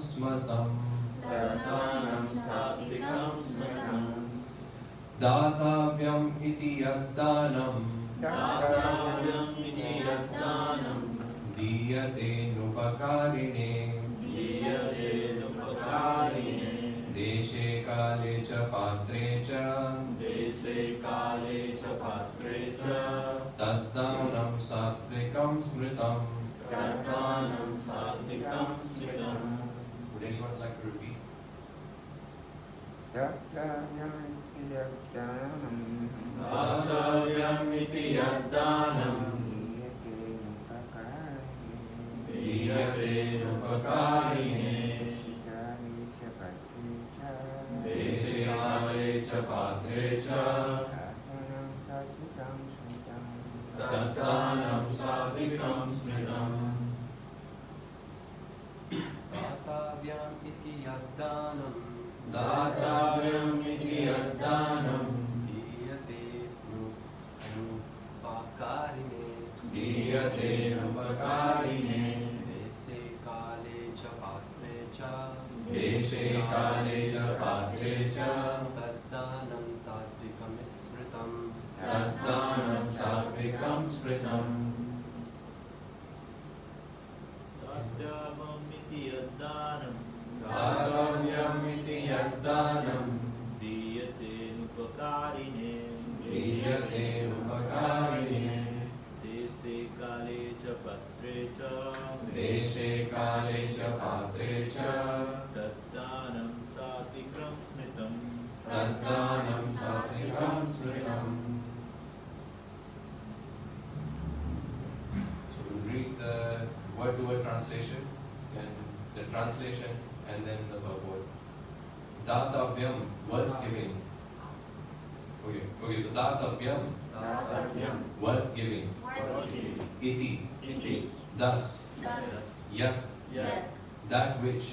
स्मृतम् तदानं सात्विकं स्मृतम् दातव्यम् इति यद्दानम् दातव्यम् इति यद्दानं दीयते नुपकारिणे दीयते नुपकारिणे देशे काले च पात्रे च देशे काले च पात्रे च तद्दानं सात्विकं स्मृतम् तदानं सात्विकं स्मृतम्. Would anyone like to repeat? दातव्यम् इति यद्दानं दीयते नुपकारिणे देशे काले च पात्रे च तद्दानं सात्विकं स्मृतम्. दातव्यम् इति यद्दानं दातव्यम् इति यद्दानं दीयते नुपकारिणे दीयते नुपकारिणे देशे काले च पात्रे च देशे काले च पात्रे च तद्दानं सात्विकं स्मृतम् तद्दानं सात्विकं स्मृतम्. दातव्यम् इति यद्दानं दातव्यम् इति यद्दानं दीयते नुपकारिणे दीयते नुपकारिणे देशे काले च पात्रे च देशे काले च पात्रे च तद्दानं सात्विकं स्मृतम् तद्दानं सात्विकं स्मृतम्. So we'll read the word-to-word translation and the translation and then the purport. Datavyam, worth giving. Okay, so datavyam, दातव्यं worth giving. Iti, इति thus, Thus, yat, यत् that which,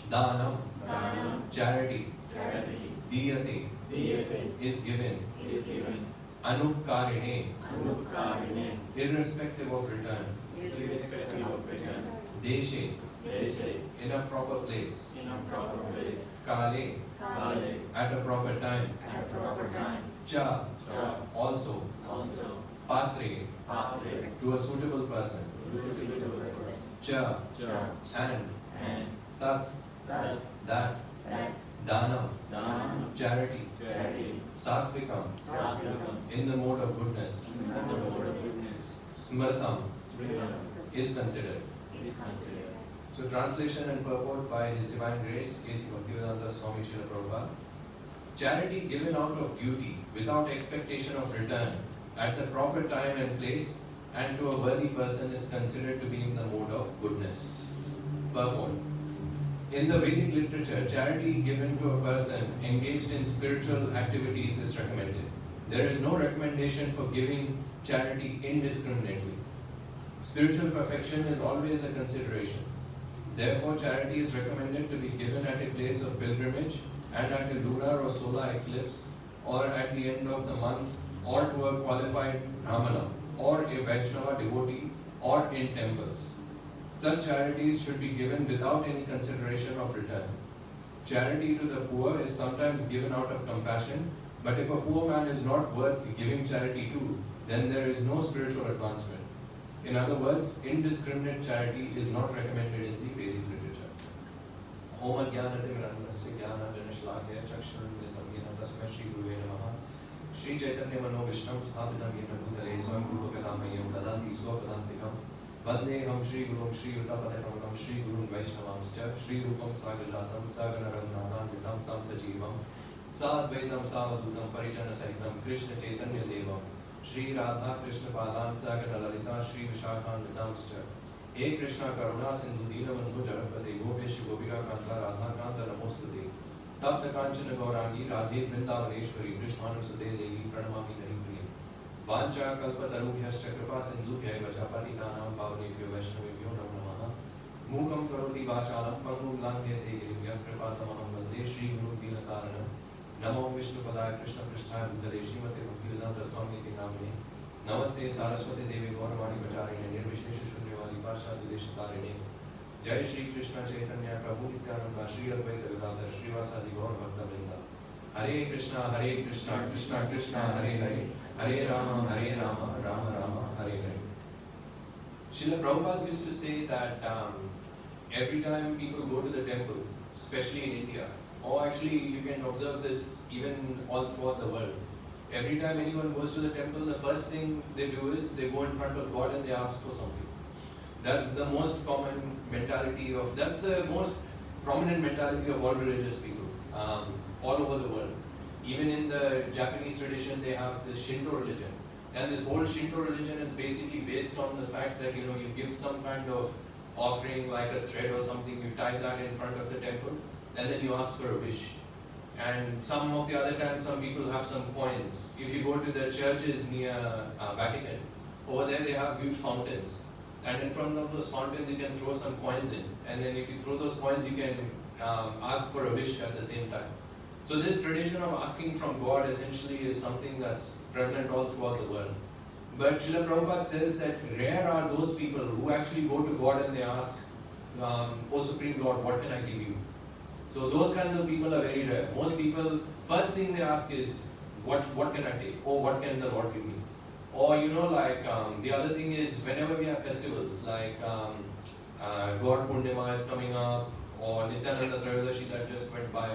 danam, charity, diyate, is given, anukarine, irrespective of return, deshe, in a proper place, kale, at a proper time, cha, also, patre, to a suitable person, cha, and, tat, that, danam, charity, satvikam, in the mode of goodness, smritam, is considered. So translation and purport by His Divine Grace, A.C. Bhaktivedanta Swami Srila Prabhupada. Charity given out of duty, without expectation of return, at the proper time and place, and to a worthy person is considered to be in the mode of goodness. Purport. In the Vedic literature, charity given to a person engaged in spiritual activities is recommended. There is no recommendation for giving charity indiscriminately. Spiritual perfection is always a consideration. Therefore, charity is recommended to be given at a place of pilgrimage and at a lunar or solar eclipse, or at the end of the month, or to a qualified brahmana, or a Vaishnava devotee, or in temples. Such charities should be given without any consideration of return. Charity to the poor is sometimes given out of compassion, but if a poor man is not worth giving charity to, then there is no spiritual advancement. In other words, indiscriminate charity is not recommended in the Vedic literature. Om Jnanatimirandhasya Jnanajanashlakaya Chakshurunmilitam Yena Tasmai Shri Guruve Namaha. Shri Chaitanya Mano Vishtam Sthapitam Yena Bhutale Swam Rupakalamayam Dadati Swapadantikam Vandeham Shri Gurum Shri Utapadekamanam Shri Gurun Vaishnavamscha Shri Rupam Sagrajatam Sagana Raghunatham Vitam Tam Sajivam Sadvaitam Savadutam Parijana Sahitam Krishna Chaitanya Devam Shri Radha Krishna Padan Sagana Lalita Shri Vishakhan Vitamscha He Krishna Karuna Sindhu Dinabandhu Jarapate Gopesh Gopika Kanta Radha Kanta Namostute Tapta Kanchana Gaurangi Radhe Vrindavaneshwari Krishmanam Sate Devi Pranamami Hari Priya Vancha Kalpatarubhyascha Kripa Sindhubhyai Vachapatinanam Pavanebhyo Vaishnavebhyo Namo Namaha Mukam Karoti Vachalam Pangum Langhete Girivya Kripatamaham Vande Shri Guru Dinataranam Namo Vishnu Padaya Krishna Pristhaya Bhutale Srimate Bhaktivedanta Swami Namine Namaste Saraswati Devi Gauravani Vacharine Nirvishesha Shunyavadi Pasha Dudeshatarine Jai Shri Krishna Chaitanya Prabhu Nityananda Shri Advaita Gadadhar Srivasadi Gaur Bhakta Vrinda. Hare Krishna, Krishna Krishna, Hare Hare, Hare Rama, Rama Rama, Hare Hare. Srila Prabhupada used to say that every time people go to the temple, especially in India, or actually you can observe this even all throughout the world, every time anyone goes to the temple, the first thing they do is they go in front of God and they ask for something. That's the most common mentality of, that's the most prominent mentality of all religious people, all over the world. Even in the Japanese tradition, they have this Shinto religion. And this whole Shinto religion is basically based on the fact that, you give some kind of offering like a thread or something, you tie that in front of the temple, and then you ask for a wish. And some of the other times, some people have some coins. If you go to the churches near Vatican, over there they have huge fountains. And in front of those fountains, you can throw some coins in. And then if you throw those coins, you can ask for a wish at the same time. So this tradition of asking from God essentially is something that's prevalent all throughout the world. But Srila Prabhupada says that rare are those people who actually go to God and they ask, O Supreme Lord, what can I give you? So those kinds of people are very rare. Most people, first thing they ask is, what can I take? Or what can the Lord give me? Or the other thing is, whenever we have festivals like God Purnima is coming up, or Nityananda Trayodasi that just went by,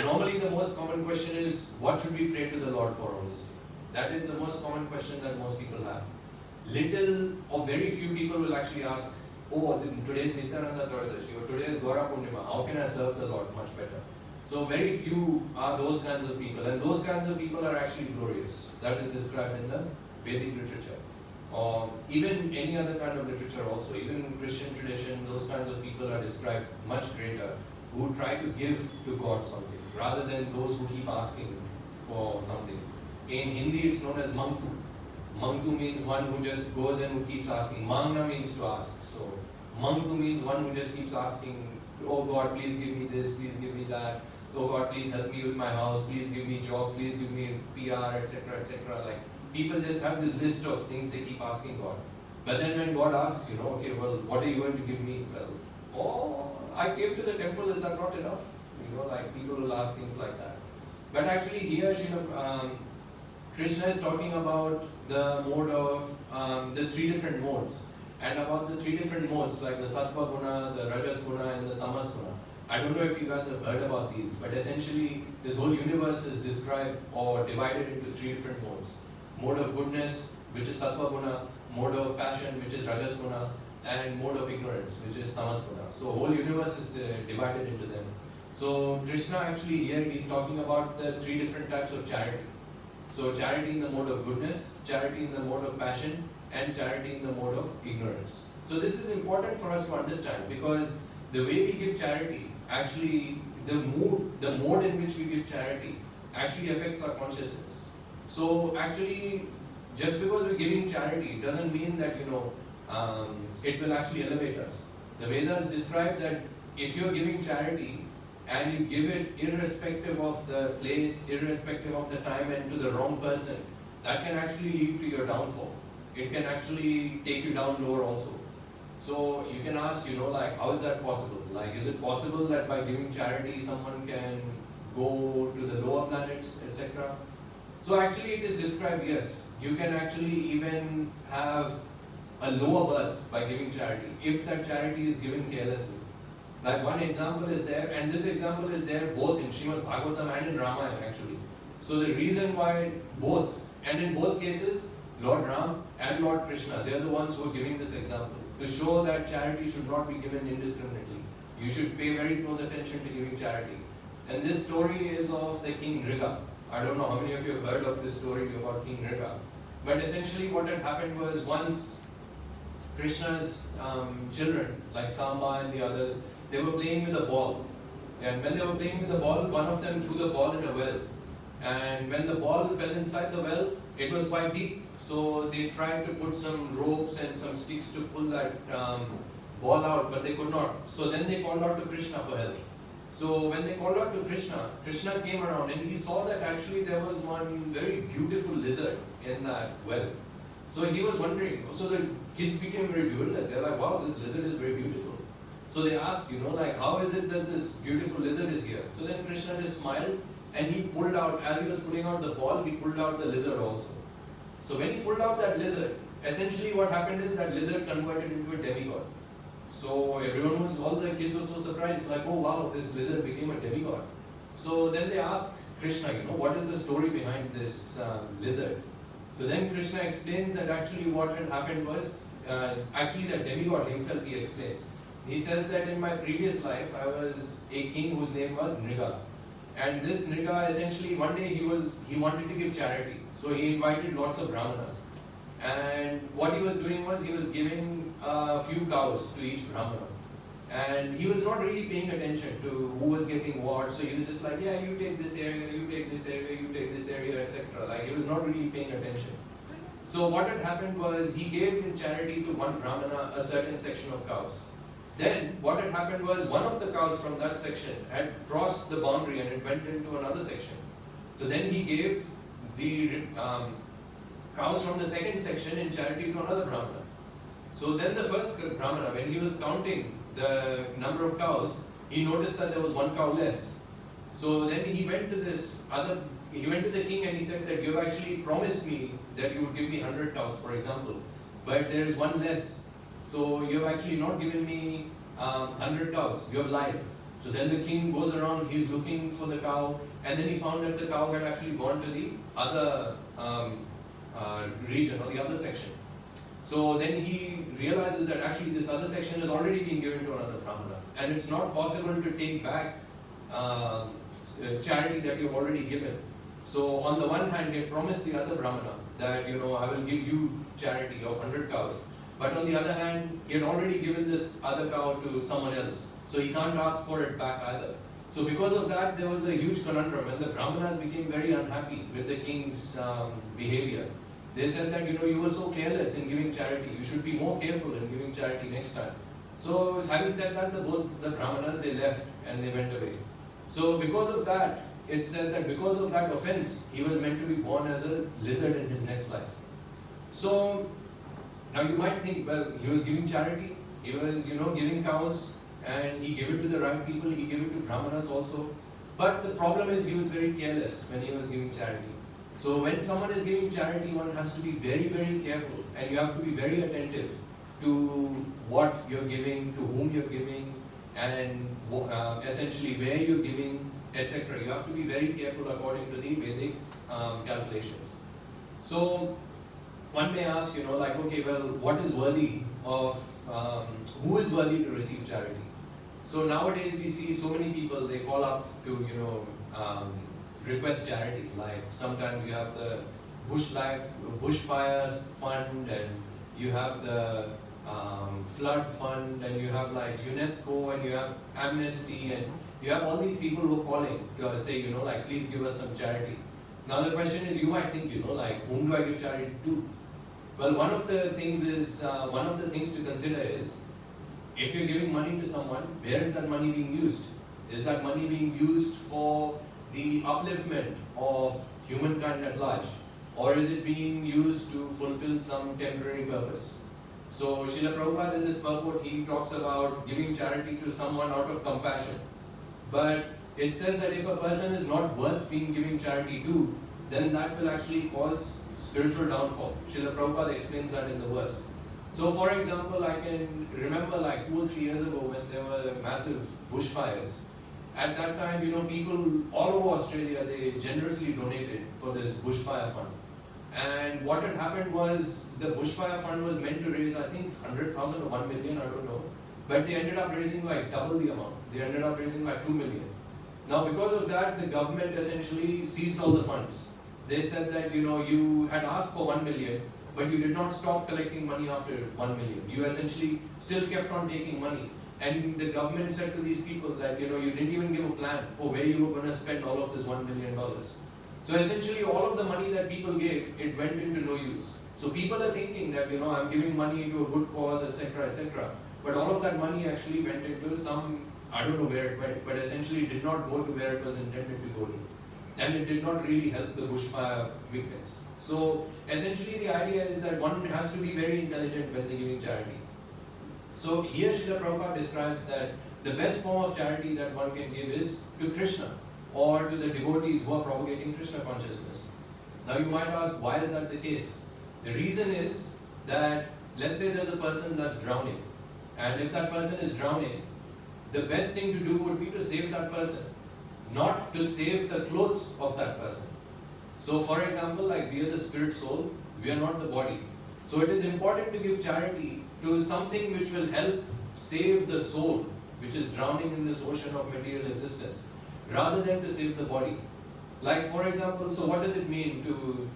normally the most common question is, what should we pray to the Lord for on this day? That is the most common question that most people have. Little or very few people will actually ask, oh, today's Nityananda Trayodasi or today's Gaura Purnima, how can I serve the Lord much better? So very few are those kinds of people, and those kinds of people are actually glorious. That is described in the Vedic literature. Or even any other kind of literature also, even in Christian tradition, those kinds of people are described much greater, who try to give to God something, rather than those who keep asking for something. In Hindi, it's known as Mangtu. Mangtu means one who just goes and who keeps asking. Mangna means to ask. So, Mangtu means one who just keeps asking, oh God, please give me this, please give me that. Oh God, please help me with my house, please give me job, please give me PR, etc., etc. Like, people just have this list of things they keep asking God. But then when God asks, okay, well, what are you going to give me? Well, oh, I came to the temple, is that not enough? People will ask things like that. But actually here, Krishna is talking about the mode of, the three different modes. And about the three different modes, like the Sattva Guna, the Rajas Guna, and the Tamas Guna. I don't know if you guys have heard about these, but essentially this whole universe is described or divided into three different modes. Mode of goodness, which is Sattva Guna, mode of passion, which is Rajas Guna, and mode of ignorance, which is Tamas Guna. So whole universe is divided into them. So Krishna actually here is talking about the three different types of charity. So charity in the mode of goodness, charity in the mode of passion, and charity in the mode of ignorance. So this is important for us to understand, because the way we give charity, actually the mode in which we give charity actually affects our consciousness. So actually, just because we're giving charity doesn't mean that it will actually elevate us. The Vedas describe that if you're giving charity and you give it irrespective of the place, irrespective of the time, and to the wrong person, that can actually lead to your downfall. It can actually take you down lower also. So you can ask, how is that possible? Like, is it possible that by giving charity someone can go to the lower planets, etc.? So actually it is described, yes, you can actually even have a lower birth by giving charity, if that charity is given carelessly. Like one example is there, and this example is there both in Srimad Bhagavatam and in Ramayana actually. So the reason why both, and in both cases, Lord Ram and Lord Krishna, they are the ones who are giving this example, to show that charity should not be given indiscriminately. You should pay very close attention to giving charity. And this story is of the King Nriga. I don't know how many of you have heard of this story about King Nriga. But essentially what had happened was, once Krishna's children, like Samba and the others, they were playing with a ball. And when they were playing with the ball, one of them threw the ball in a well. And when the ball fell inside the well, it was quite deep. So they tried to put some ropes and some sticks to pull that ball out, but they could not. So then they called out to Krishna for help. So when they called out to Krishna, Krishna came around and he saw that actually there was one very beautiful lizard in that well. So he was wondering, so the kids became very bewildered. They're like, wow, this lizard is very beautiful. So they asked, like, how is it that this beautiful lizard is here? So then Krishna just smiled and he pulled out, as he was pulling out the ball, he pulled out the lizard also. So when he pulled out that lizard, essentially what happened is that lizard converted into a demigod. So all the kids were so surprised, like, oh wow, this lizard became a demigod. So then they asked Krishna, what is the story behind this lizard? So then Krishna explains that actually what had happened was, actually that demigod himself he explains. He says that in my previous life I was a king whose name was Nriga. And this Nriga essentially one day he wanted to give charity. So he invited lots of brahmanas. And what he was doing was he was giving a few cows to each brahmana. And he was not really paying attention to who was getting what. So he was just like, yeah, you take this area, you take this area, you take this area, etc. Like he was not really paying attention. So what had happened was he gave in charity to one brahmana a certain section of cows. Then what had happened was one of the cows from that section had crossed the boundary and it went into another section. So then he gave the cows from the second section in charity to another brahmana. So then the first brahmana, when he was counting the number of cows, he noticed that there was one cow less. So then he went to the king and he said that you have actually promised me that you would give me 100 cows, for example, but there is one less. So you have actually not given me 100 cows, you have lied. So then the king goes around, he's looking for the cow, and then he found that the cow had actually gone to the other region or the other section. So then he realizes that actually this other section has already been given to another brahmana, and it's not possible to take back charity that you've already given. So on the one hand, he promised the other brahmana that I will give you charity of 100 cows. But on the other hand, he had already given this other cow to someone else. So he can't ask for it back either. So because of that, there was a huge conundrum, and the brahmanas became very unhappy with the king's behavior. They said that, you were so careless in giving charity. You should be more careful in giving charity next time. So having said that, both the brahmanas, they left and they went away. So because of that, it's said that because of that offense, he was meant to be born as a lizard in his next life. So now you might think, well, he was giving charity, he was, giving cows, and he gave it to the right people, he gave it to brahmanas also. But the problem is he was very careless when he was giving charity. So when someone is giving charity, one has to be very, very careful, and you have to be very attentive to what you're giving, to whom you're giving, and essentially where you're giving, etc. You have to be very careful according to the Vedic calculations. So one may ask, okay, well, what is worthy of, who is worthy to receive charity? So nowadays we see so many people, they call up to, request charity. Like sometimes you have the bushfires fund, and you have the flood fund, and you have like UNESCO, and you have Amnesty, and you have all these people who are calling to say, please give us some charity. Now the question is, you might think, whom do I give charity to? Well, one of the things to consider is, if you're giving money to someone, where is that money being used? Is that money being used for the upliftment of humankind at large? Or is it being used to fulfill some temporary purpose? So Srila Prabhupada in this purport, he talks about giving charity to someone out of compassion. But it says that if a person is not worth being giving charity to, then that will actually cause spiritual downfall. Srila Prabhupada explains that in the verse. So for example, I can remember like 2 or 3 years ago when there were massive bushfires. At that time, people all over Australia, they generously donated for this bushfire fund. And what had happened was, the bushfire fund was meant to raise, I think, 100,000 or 1 million, I don't know. But they ended up raising like double the amount. They ended up raising like 2 million. Now because of that, the government essentially seized all the funds. They said that, you had asked for 1 million, but you did not stop collecting money after 1 million. You essentially still kept on taking money. And the government said to these people that, you didn't even give a plan for where you were going to spend all of this $1 million. So essentially all of the money that people gave, it went into no use. So people are thinking that, I'm giving money to a good cause, etc., etc. But all of that money actually went into some, I don't know where it went, but essentially did not go to where it was intended to go to. And it did not really help the bushfire victims. So essentially the idea is that one has to be very intelligent when they're giving charity. So here Srila Prabhupada describes that the best form of charity that one can give is to Krishna or to the devotees who are propagating Krishna consciousness. Now you might ask, why is that the case? The reason is that, let's say there's a person that's drowning, and if that person is drowning, the best thing to do would be to save that person, not to save the clothes of that person. So for example, like we are the spirit soul, we are not the body. So it is important to give charity to something which will help save the soul, which is drowning in this ocean of material existence, rather than to save the body. Like for example, so what does it mean to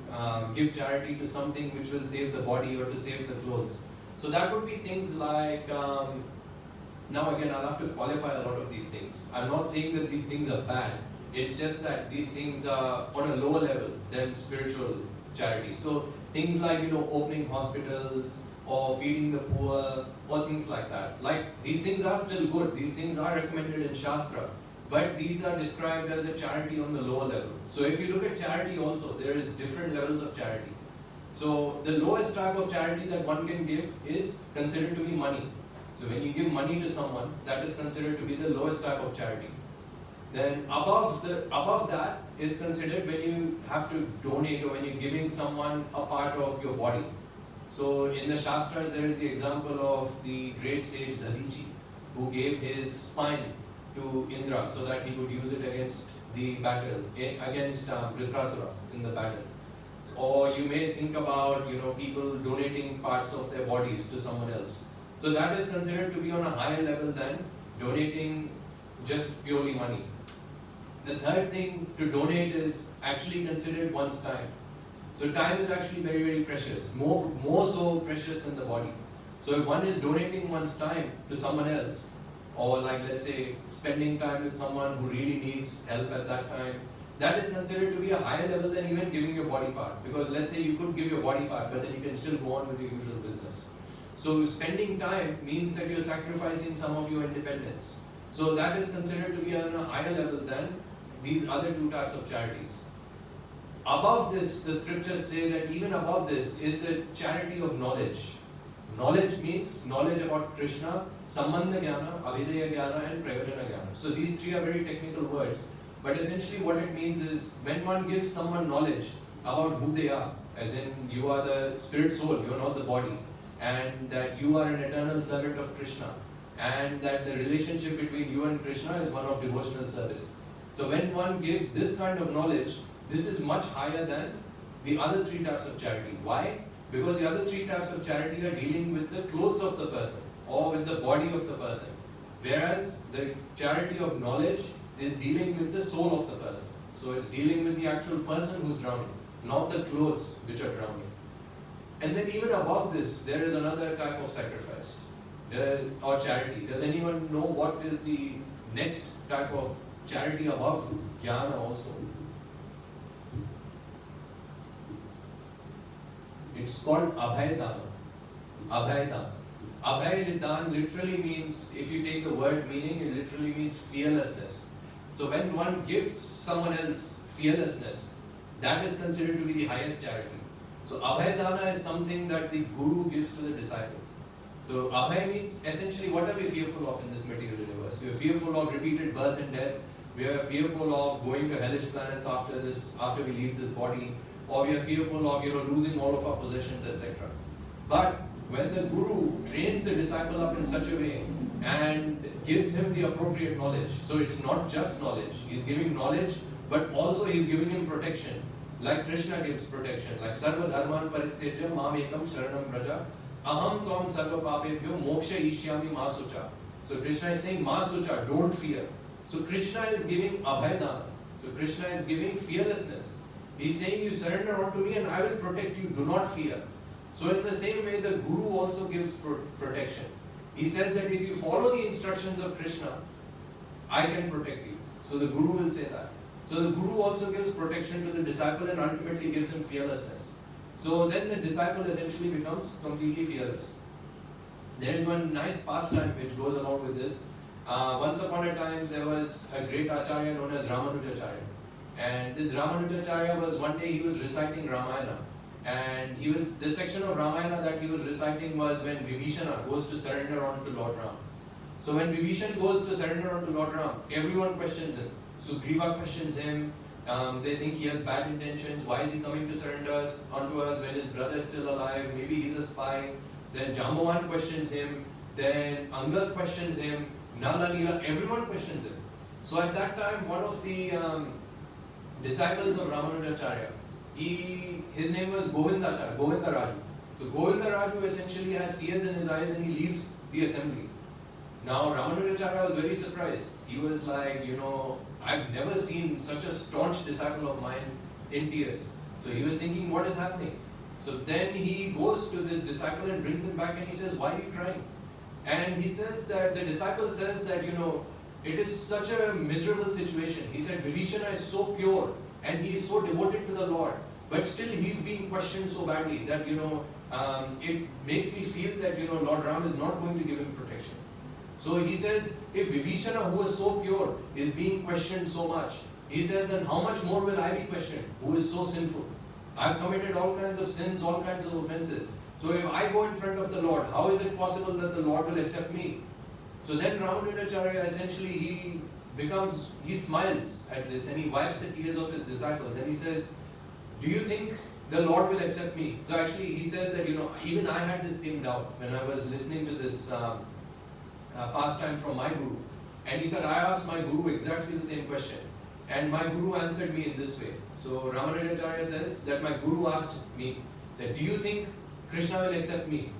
give charity to something which will save the body or to save the clothes? So that would be things like, now again I'll have to qualify a lot of these things. I'm not saying that these things are bad, it's just that these things are on a lower level than spiritual charity. So things like, opening hospitals or feeding the poor or things like that. Like these things are still good, these things are recommended in Shastra, but these are described as a charity on the lower level. So if you look at charity also, there is different levels of charity. So the lowest type of charity that one can give is considered to be money. So when you give money to someone, that is considered to be the lowest type of charity. Then above that is considered when you have to donate or when you're giving someone a part of your body. So in the Shastras there is the example of the great sage Dadichi, who gave his spine to Indra so that he would use it against the battle, against Vritrasura in the battle. Or you may think about people donating parts of their bodies to someone else. So that is considered to be on a higher level than donating just purely money. The third thing to donate is actually considered one's time. So time is actually very, very precious, more so precious than the body. So if one is donating one's time to someone else, or like let's say spending time with someone who really needs help at that time, that is considered to be a higher level than even giving your body part. Because let's say you could give your body part, but then you can still go on with your usual business. So spending time means that you're sacrificing some of your independence. So that is considered to be on a higher level than these other two types of charities. Above this, the scriptures say that even above this is the charity of knowledge. Knowledge means knowledge about Krishna, Sambandha Jnana, Abhidheya Jnana and Prayojana Jnana. So these three are very technical words, but essentially what it means is when one gives someone knowledge about who they are, as in you are the spirit soul, you are not the body, and that you are an eternal servant of Krishna, and that the relationship between you and Krishna is one of devotional service. So when one gives this kind of knowledge, this is much higher than the other three types of charity. Why? Because the other three types of charity are dealing with the clothes of the person or with the body of the person. Whereas the charity of knowledge is dealing with the soul of the person. So it's dealing with the actual person who's drowning, not the clothes which are drowning. And then even above this, there is another type of sacrifice or charity. Does anyone know what is the next type of charity above jnana also? It's called Abhay Dana. Abhay Dana. Abhay Dana literally means, if you take the word meaning, it literally means fearlessness. So when one gifts someone else fearlessness, that is considered to be the highest charity. So Abhay Dana is something that the guru gives to the disciple. So Abhay means essentially what are we fearful of in this material universe? We are fearful of repeated birth and death. We are fearful of going to hellish planets after we leave this body. Or we are fearful of losing all of our possessions, etc. But when the guru trains the disciple up in such a way and gives him the appropriate knowledge, so it's not just knowledge, he's giving knowledge, but also he's giving him protection. Like Krishna gives protection, like Sarva Dharman Parityajya Mam Ekam Sharanam Braja Aham Tvam Sarva Papebhyo Moksha Ishyami Masucha. So Krishna is saying Masucha, don't fear. So Krishna is giving Abhaydana. So Krishna is giving fearlessness. He's saying you surrender unto me and I will protect you, do not fear. So in the same way the Guru also gives protection. He says that if you follow the instructions of Krishna, I can protect you. So the Guru will say that. So the Guru also gives protection to the disciple and ultimately gives him fearlessness. So then the disciple essentially becomes completely fearless. There is one nice pastime which goes along with this. Once upon a time there was a great acharya known as Ramanujacharya. And this Ramanujacharya was one day he was reciting Ramayana. And the section of Ramayana that he was reciting was when Vibhishana goes to surrender on to Lord Ram. So when Vibhishan goes to surrender on to Lord Ram, everyone questions him. Sugriva questions him. They think he has bad intentions. Why is he coming to surrender onto us when his brother is still alive? Maybe he's a spy. Then Jambavan questions him. Then Angad questions him. Nala, Nila, everyone questions him. So at that time, one of the disciples of Ramanujacharya, his name was Govindacharya, Govinda Raju. So Govinda Raju essentially has tears in his eyes and he leaves the assembly. Now Ramanujacharya was very surprised. He was like, I've never seen such a staunch disciple of mine in tears. So he was thinking, what is happening? So then he goes to this disciple and brings him back and he says, why are you crying? And he says that, the disciple says that, it is such a miserable situation. He said, Vibhishana is so pure and he is so devoted to the Lord. But still he is being questioned so badly that, it makes me feel that, Lord Ram is not going to give him protection. So he says, if Vibhishana, who is so pure, is being questioned so much, he says, and how much more will I be questioned, who is so sinful? I've committed all kinds of sins, all kinds of offenses. So if I go in front of the Lord, how is it possible that the Lord will accept me? So then Ramanujacharya essentially he smiles at this and he wipes the tears of his disciples and he says, do you think the Lord will accept me? So actually he says that, even I had this same doubt when I was listening to this pastime from my guru. And he said, I asked my guru exactly the same question. And my guru answered me in this way. So Ramanujacharya says that my guru asked me that, do you think Krishna will accept me?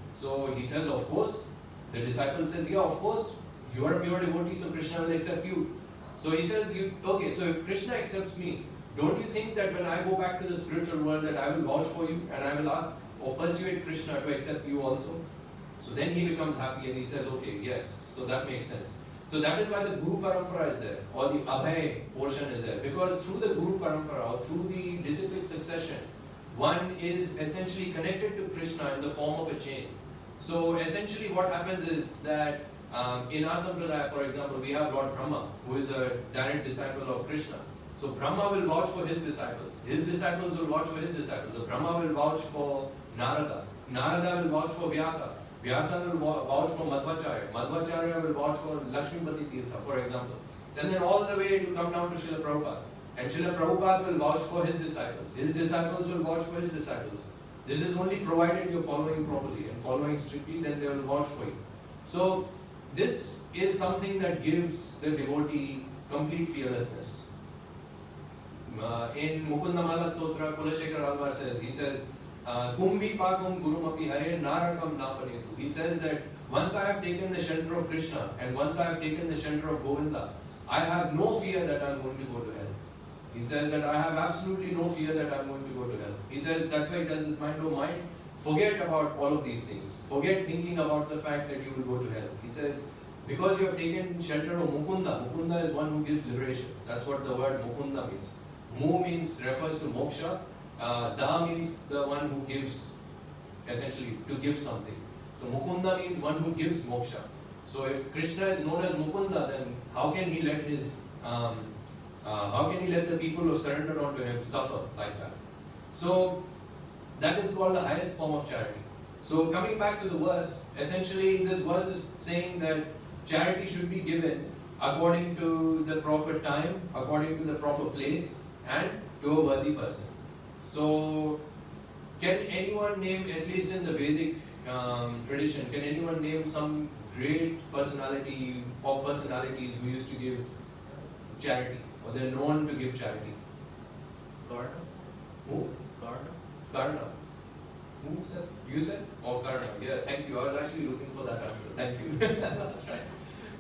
So he says, of course. The disciple says, yeah, of course. You are a pure devotee, so Krishna will accept you. So he says, okay, so if Krishna accepts me, don't you think that when I go back to the spiritual world that I will vouch for you and I will ask or persuade Krishna to accept you also? So then he becomes happy and he says, okay, yes, so that makes sense. So that is why the Guru Parampara is there, or the Abhay portion is there. Because through the Guru Parampara, or through the disciplic succession, one is essentially connected to Krishna in the form of a chain. So essentially what happens is that in our Sampradaya, for example, we have Lord Brahma, who is a direct disciple of Krishna. So Brahma will vouch for his disciples will vouch for his disciples. So Brahma will vouch for Narada will vouch for Vyasa will vouch for Madhvacharya will vouch for Lakshmipati Tirtha, for example. And then all the way it will come down to Srila Prabhupada. And Srila Prabhupada will vouch for his disciples will vouch for his disciples. This is only provided you're following properly and following strictly, then they will vouch for you. So this is something that gives the devotee complete fearlessness. In Mukundamala Stotra, Kulashekar Alvar says, he says, Kumbhi Pakum Gurumapi Hare Narakam Napanetu. He says that once I have taken the shelter of Krishna and once I have taken the shelter of Govinda, I have no fear that I am going to go to hell. He says that I have absolutely no fear that I am going to go to hell. He says, that's why he tells his mind, oh mind, forget about all of these things. Forget thinking about the fact that you will go to hell. He says, because you have taken shelter of Mukunda. Mukunda is one who gives liberation. That's what the word Mukunda means. Mu refers to moksha. Da means the one who gives, essentially, to give something. So Mukunda means one who gives moksha. So if Krishna is known as Mukunda, then how can he let the people who surrendered onto him suffer like that? So that is called the highest form of charity. So coming back to the verse, essentially this verse is saying that charity should be given according to the proper time, according to the proper place, and to a worthy person. So can anyone name, at least in the Vedic tradition, can anyone name some great personality or personalities who used to give charity, or they're known to give charity? Karna. Who? Karna. Who said? You said? Oh, Karna. Yeah, thank you. I was actually looking for that answer. Thank you. That's right.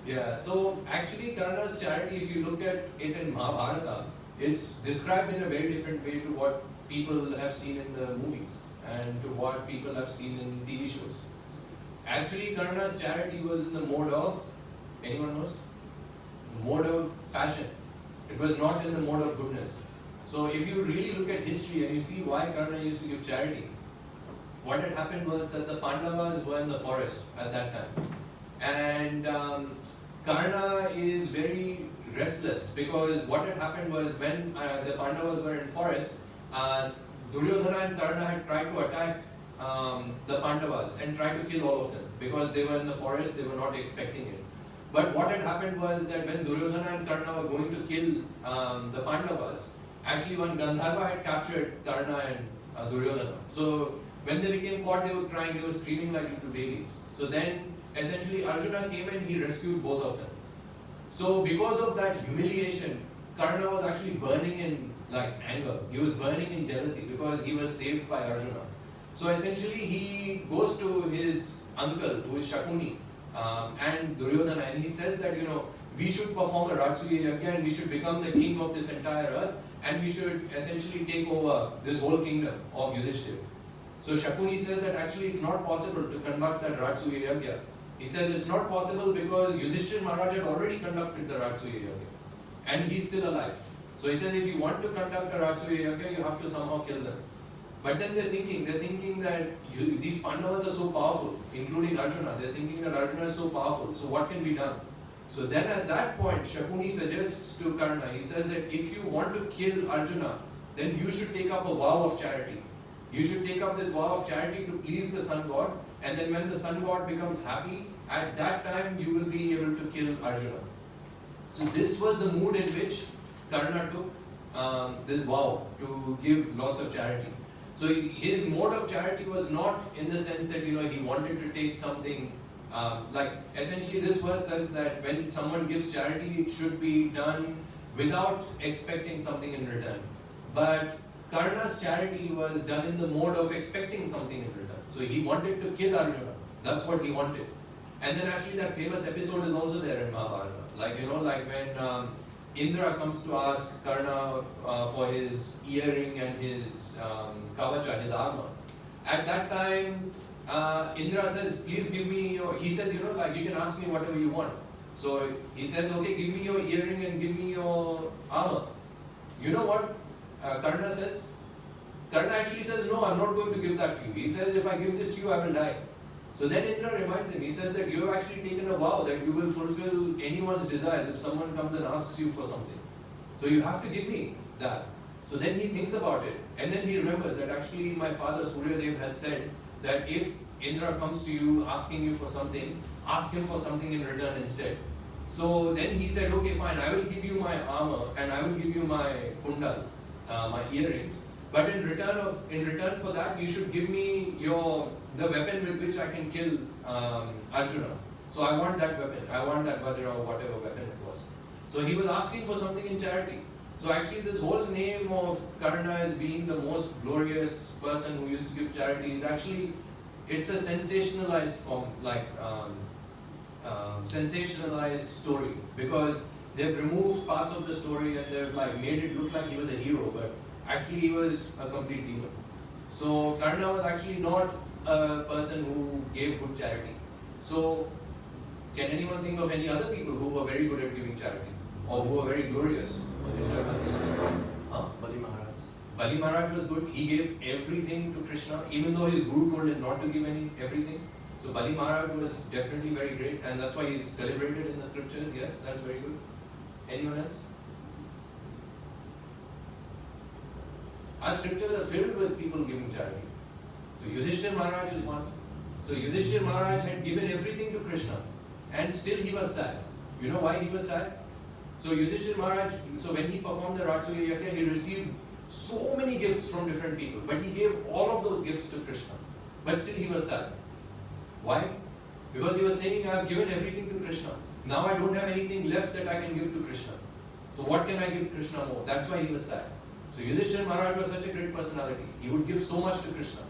Yeah, so actually Karna's charity, if you look at it in Mahabharata, it's described in a very different way to what people have seen in the movies and to what people have seen in TV shows. Actually, Karna's charity was in the mode of, anyone knows? Mode of passion. It was not in the mode of goodness. So if you really look at history and you see why Karna used to give charity, what had happened was that the Pandavas were in the forest at that time. And Karna is very restless because what had happened was when the Pandavas were in forest, Duryodhana and Karna had tried to attack the Pandavas and tried to kill all of them because they were in the forest, they were not expecting it. But what had happened was that when Duryodhana and Karna were going to kill the Pandavas, actually one Gandharva had captured Karna and Duryodhana. So when they became caught, they were crying, they were screaming like little babies. So then essentially Arjuna came and he rescued both of them. So because of that humiliation, Karna was actually burning in like anger. He was burning in jealousy because he was saved by Arjuna. So essentially he goes to his uncle, who is Shakuni, and Duryodhana, and he says that, we should perform a Rajsuya Yajna and we should become the king of this entire earth, and we should essentially take over this whole kingdom of Yudhishthira. So Shakuni says that actually it's not possible to conduct that Rajsuya Yajna. He says it's not possible because Yudhishthira Maharaj had already conducted the Rajsuya Yajna and he's still alive. So he says if you want to conduct a Rajsuya Yajna, you have to somehow kill them. But then they're thinking that these Pandavas are so powerful, including Arjuna. They're thinking that Arjuna is so powerful, so what can be done? So then at that point, Shakuni suggests to Karna, he says that if you want to kill Arjuna, then you should take up a vow of charity. You should take up this vow of charity to please the sun god, and then when the sun god becomes happy, at that time you will be able to kill Arjuna. So this was the mood in which Karna took this vow to give lots of charity. So his mode of charity was not in the sense that he wanted to take something like essentially this verse says that when someone gives charity, it should be done without expecting something in return. But Karna's charity was done in the mode of expecting something in return. So he wanted to kill Arjuna. That's what he wanted. And then actually that famous episode is also there in Mahabharata. Like when Indra comes to ask Karna for his earring and his kavacha, his armor. At that time, Indra says, please give me your, he says, you can ask me whatever you want. So he says, okay, give me your earring and give me your armor. You know what Karna says? Karna actually says, no, I'm not going to give that to you. He says, if I give this to you, I will die. So then Indra reminds him, he says that you have actually taken a vow that you will fulfill anyone's desires if someone comes and asks you for something. So you have to give me that. So then he thinks about it, and then he remembers that actually my father Suryadev had said that if Indra comes to you asking you for something, ask him for something in return instead. So then he said, okay fine, I will give you my armor and I will give you my kundal, my earrings. But in return for that, you should give me the weapon with which I can kill Arjuna. So I want that weapon. I want that Vajra or whatever weapon it was. So he was asking for something in charity. So actually this whole name of Karna as being the most glorious person who used to give charity is actually, it's a sensationalized sensationalized story, because they've removed parts of the story and they've made it look like he was a hero, but actually he was a complete demon. So Karna was actually not a person who gave good charity. So can anyone think of any other people who were very good at giving charity or who were very glorious? Bali Maharaj. Bali Maharaj was good. He gave everything to Krishna, even though his guru told him not to give everything. So Bali Maharaj was definitely very great, and that's why he's celebrated in the scriptures. Yes, that's very good. Anyone else? Our scriptures are filled with people giving charity. So Yudhishthira Maharaj is one. So Yudhishthira Maharaj had given everything to Krishna, and still he was sad. You know why he was sad? So Yudhishthira Maharaj, so when he performed the Rajsuya Yajna, he received so many gifts from different people, but he gave all of those gifts to Krishna. But still he was sad. Why? Because he was saying, I have given everything to Krishna. Now I don't have anything left that I can give to Krishna. So what can I give Krishna more? That's why he was sad. So Yudhishthira Maharaj was such a great personality. He would give so much to Krishna.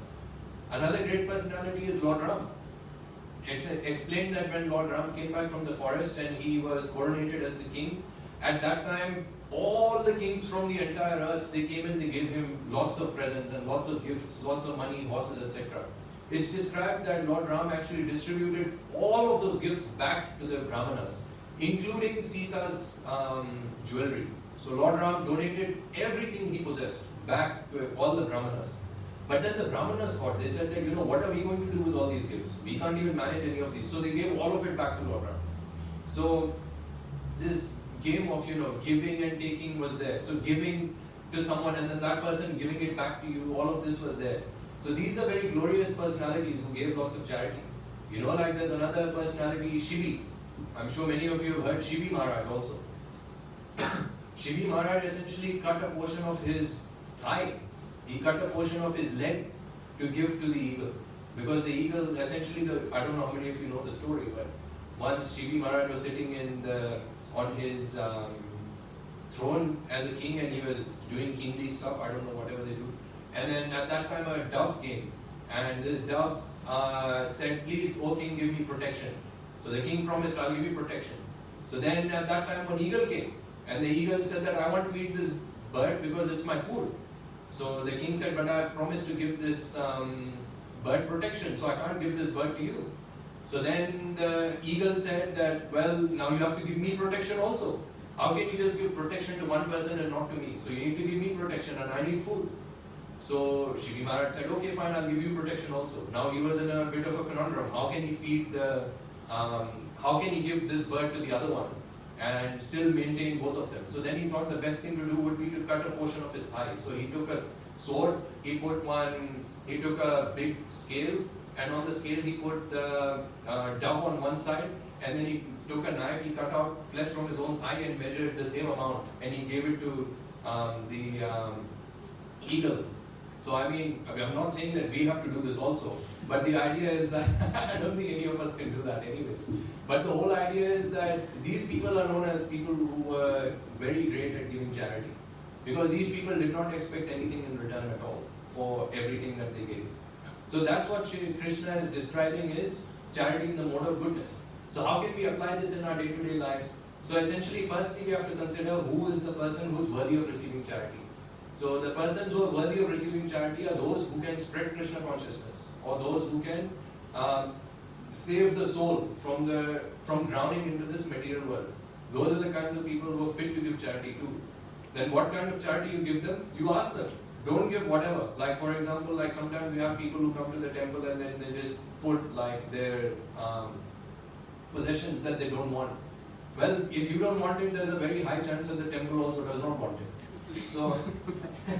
Another great personality is Lord Ram. It's explained that when Lord Ram came back from the forest and he was coronated as the king, at that time all the kings from the entire earth, they came and they gave him lots of presents and lots of gifts, lots of money, horses, etc. It's described that Lord Ram actually distributed all of those gifts back to the Brahmanas, including Sita's jewelry. So Lord Ram donated everything he possessed back to all the Brahmanas. But then the Brahmanas thought, they said that, what are we going to do with all these gifts? We can't even manage any of these. So they gave all of it back to Lord Ram. So this game of, giving and taking was there. So giving to someone and then that person giving it back to you, all of this was there. So these are very glorious personalities who gave lots of charity. You know, like there's another personality, Shibi. I'm sure many of you have heard Shibi Maharaj also. Shibi Maharaj essentially cut a portion of his thigh. He cut a portion of his leg to give to the eagle. Because the eagle, essentially, I don't know how many of you know the story, but once Shibi Maharaj was sitting on his throne as a king and he was doing kingly stuff, I don't know, whatever they do. And then at that time a dove came and this dove said, please, O king, give me protection. So the king promised, I'll give you protection. So then at that time an eagle came and the eagle said that I want to eat this bird because it's my food. So the king said, but I have promised to give this bird protection, so I can't give this bird to you. So then the eagle said that, well, now you have to give me protection also. How can you just give protection to one person and not to me? So you need to give me protection and I need food. So Shibi Maharaj said, okay, fine, I'll give you protection also. Now he was in a bit of a conundrum. How can he feed how can he give this bird to the other one and still maintain both of them? So then he thought the best thing to do would be to cut a portion of his thigh. So he took a sword, he took a big scale, and on the scale he put the dove on one side, and then he took a knife, he cut out flesh from his own thigh and measured the same amount, and he gave it to the eagle. So I mean, I'm not saying that we have to do this also, but the idea is that I don't think any of us can do that anyways. But the whole idea is that these people are known as people who were very great at giving charity, because these people did not expect anything in return at all for everything that they gave. So that's what Krishna is describing is charity in the mode of goodness. So how can we apply this in our day-to-day life? So essentially, firstly we have to consider who is the person who is worthy of receiving charity. So the persons who are worthy of receiving charity are those who can spread Krishna consciousness, or those who can save the soul from drowning into this material world. Those are the kinds of people who are fit to give charity to. Then what kind of charity you give them? You ask them. Don't give whatever. Like for example, like sometimes we have people who come to the temple and then they just put like their possessions that they don't want. Well, if you don't want it, there's a very high chance that the temple also does not want it. So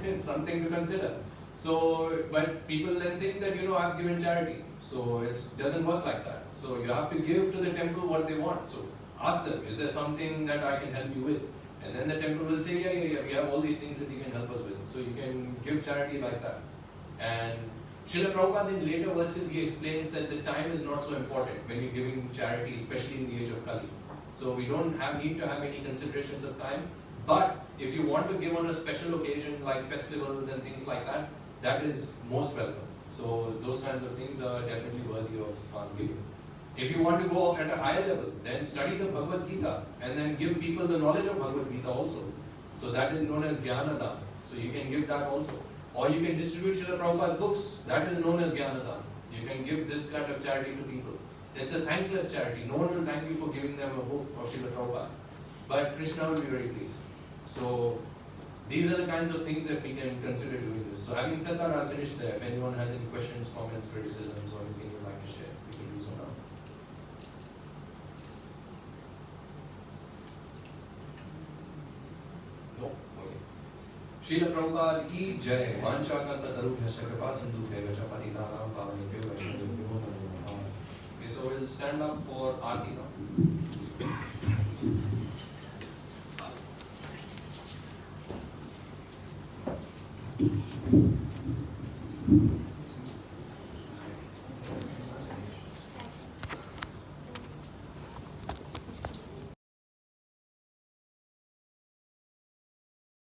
it's something to consider. So, but people then think that, I've given charity. So it doesn't work like that. So you have to give to the temple what they want. So ask them, is there something that I can help you with? And then the temple will say, yeah, we have all these things that you can help us with. So you can give charity like that. And Srila Prabhupada in later verses, he explains that the time is not so important when you're giving charity, especially in the age of Kali. So we don't need to have any considerations of time. But if you want to give on a special occasion like festivals and things like that, that is most welcome. So those kinds of things are definitely worthy of giving. If you want to go at a higher level, then study the Bhagavad Gita and then give people the knowledge of Bhagavad Gita also. So that is known as Jnanadana. So you can give that also. Or you can distribute Srila Prabhupada's books. That is known as Jnanadana. You can give this kind of charity to people. It's a thankless charity. No one will thank you for giving them a book of Srila Prabhupada. But Krishna will be very pleased. So these are the kinds of things that we can consider doing this. So having said that, I'll finish there. If anyone has any questions, comments, criticisms, or anything you'd like to share, you can do so now. No? Okay. Srila Prabhupada ki jai. Vancha kalpa tarubhyasya kripa sindhubhya vacha patitanam pavanebhyo vaishnavebhyo namo namaha. Okay, so we'll stand up for Aarti now. Thank you.